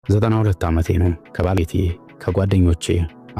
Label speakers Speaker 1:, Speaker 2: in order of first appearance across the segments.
Speaker 1: 92 ዓመቴ ነው። ከባለቤቴ ከጓደኞቼ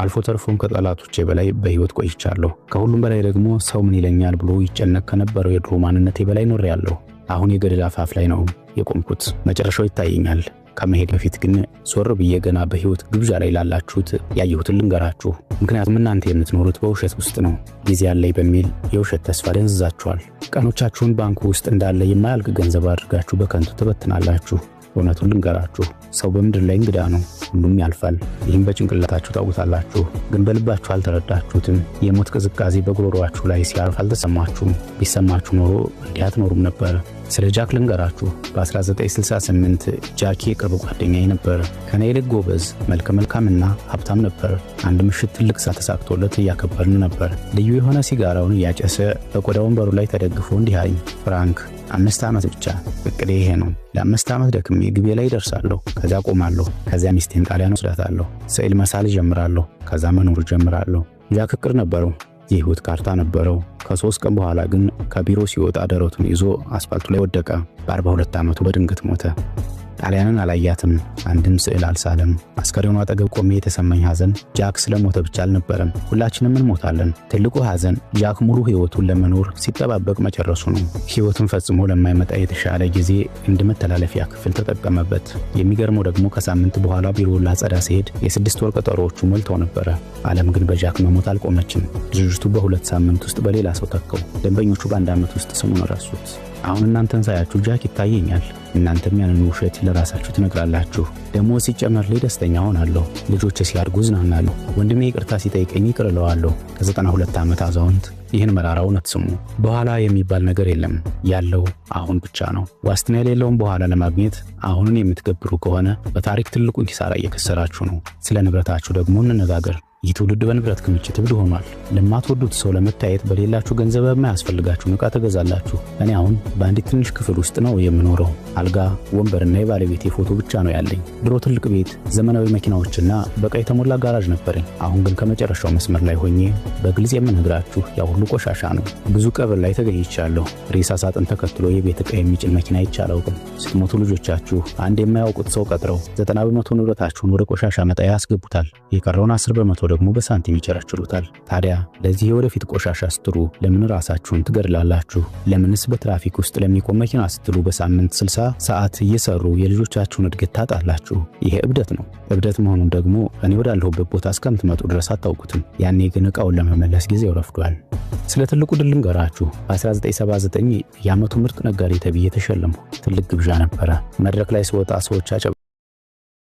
Speaker 1: አልፎ ተርፎም ከጠላቶቼ በላይ በህይወት ቆይቻለሁ። ከሁሉም በላይ ደግሞ ሰው ምን ይለኛል ብሎ ይጨነቅ ከነበረው የድሮ ማንነቴ በላይ ኖሬያለሁ። አሁን የገደል አፋፍ ላይ ነው የቆምኩት። መጨረሻው ይታየኛል። ከመሄድ በፊት ግን ዞር ብዬ ገና በህይወት ግብዣ ላይ ላላችሁት ያየሁትን ልንገራችሁ። ምክንያቱም እናንተ የምትኖሩት በውሸት ውስጥ ነው። ጊዜ ያለኝ በሚል የውሸት ተስፋ ደንዝዛችኋል። ቀኖቻችሁን ባንኩ ውስጥ እንዳለ የማያልቅ ገንዘብ አድርጋችሁ በከንቱ ትበትናላችሁ። እውነቱን ልንገራችሁ፣ ሰው በምድር ላይ እንግዳ ነው። ሁሉም ያልፋል። ይህም በጭንቅላታችሁ ታውቁታላችሁ፣ ግን በልባችሁ አልተረዳችሁትም። የሞት ቅዝቃዜ በጉሮሮአችሁ ላይ ሲያርፍ አልተሰማችሁም። ቢሰማችሁ ኖሮ እንዲህ አትኖሩም ነበር። ስለ ጃክ ልንገራችሁ። በ1968 ጃኪ የቅርብ ጓደኛዬ ነበር። ከኔ ይልቅ ጎበዝ፣ መልከ መልካምና ሀብታም ነበር። አንድ ምሽት ትልቅ ሰዓት ተሳክቶለት እያከበርን ነበር። ልዩ የሆነ ሲጋራውን እያጨሰ በቆዳ ወንበሩ ላይ ተደግፎ እንዲህ አለኝ፣ ፍራንክ 5 ዓመት ብቻ እቅዴ ይሄ ነው። ለ5 ዓመት ደክሜ ግቤ ላይ ደርሳለሁ። ከዛ ቆማለሁ። ከዛ ሚስቴን ጣሊያን ወስዳታለሁ። ስዕል መሳል ጀምራለሁ። ከዛ መኖር ጀምራለሁ። ጃክ እቅድ ነበረው፣ የህይወት ካርታ ነበረው። ከ3 ቀን በኋላ ግን ከቢሮ ሲወጣ ደረቱን ይዞ አስፋልቱ ላይ ወደቀ። በ42 ዓመቱ በድንገት ሞተ። ጣሊያንን አላያትም። አንድም ስዕል አልሳለም። አስከሬኑ አጠገብ ቆሜ የተሰማኝ ሐዘን ጃክ ስለሞተ ብቻ አልነበረም፣ ሁላችንም እንሞታለን። ትልቁ ሐዘን ጃክ ሙሉ ህይወቱን ለመኖር ሲጠባበቅ መጨረሱ ነው። ህይወቱን ፈጽሞ ለማይመጣ የተሻለ ጊዜ እንደ መተላለፊያ ክፍል ተጠቀመበት። የሚገርመው ደግሞ ከሳምንት በኋላ ቢሮውን ላጸዳ ሲሄድ የ6 ወር ቀጠሮዎቹ ሞልተው ነበረ። ዓለም ግን በጃክ መሞት አልቆመችም። ድርጅቱ በ2 ሳምንት ውስጥ በሌላ ሰው ተከው። ደንበኞቹ በ1 ዓመት ውስጥ ስሙን ረሱት። አሁን እናንተን ሳያችሁ ጃክ ይታየኛል። እናንተም ያንን ውሸት ለራሳችሁ ትነግራላችሁ። ደግሞ ሲጨመር ላይ ደስተኛ ሆናለሁ። ልጆቼ ሲያድጉ ዝናናለሁ። ወንድሜ ይቅርታ ሲጠይቀኝ ይቅር እለዋለሁ። ከ92 ዓመት አዛውንት ይህን መራራ እውነት ስሙ። በኋላ የሚባል ነገር የለም። ያለው አሁን ብቻ ነው። ዋስትና የሌለውን በኋላ ለማግኘት አሁንን የምትገብሩ ከሆነ በታሪክ ትልቁን ኪሳራ እየከሰራችሁ ነው። ስለ ንብረታችሁ ደግሞ እንነጋገር። ይህ ትውልድ በንብረት ክምችት እብድ ሆኗል። ለማትወዱት ሰው ለመታየት በሌላችሁ ገንዘብ የማያስፈልጋችሁ ዕቃ ትገዛላችሁ። እኔ አሁን በአንዲት ትንሽ ክፍል ውስጥ ነው የምኖረው። አልጋ፣ ወንበርና የባለቤቴ ፎቶ ብቻ ነው ያለኝ። ድሮ ትልቅ ቤት፣ ዘመናዊ መኪናዎችና በቃ የተሞላ ጋራዥ ነበረኝ። አሁን ግን ከመጨረሻው መስመር ላይ ሆኜ በግልጽ የምነግራችሁ ያ ሁሉ ቆሻሻ ነው። ብዙ ቀብር ላይ ተገኝቻለሁ። ሬሳ ሳጥን ተከትሎ የቤት ዕቃ የሚጭን መኪና አይቻለውም። ስትሞቱ ልጆቻችሁ አንድ የማያውቁት ሰው ቀጥረው 90% ንብረታችሁን ወደ ቆሻሻ መጣያ ያስገቡታል። የቀረውን 10% ደግሞ በሳንቲም ይቸረችሉታል። ታዲያ ለዚህ የወደፊት ቆሻሻ ስትሩ ለምን ራሳችሁን ትገድላላችሁ? ለምንስ በትራፊክ ውስጥ ለሚቆም መኪና ስትሉ በሳምንት 60 ሰዓት እየሰሩ የልጆቻችሁን እድገት ታጣላችሁ? ይሄ እብደት ነው። እብደት መሆኑን ደግሞ እኔ ወዳለሁበት ቦታ እስከምትመጡ ድረስ አታውቁትም። ያኔ ግን ዕቃውን ለመመለስ ጊዜው ረፍዷል። ስለ ትልቁ ድል ልንገራችሁ። በ1979 የዓመቱ ምርጥ ነጋዴ ተብዬ ተሸለምኩ። ትልቅ ግብዣ ነበረ። መድረክ ላይ ስወጣ ሰዎች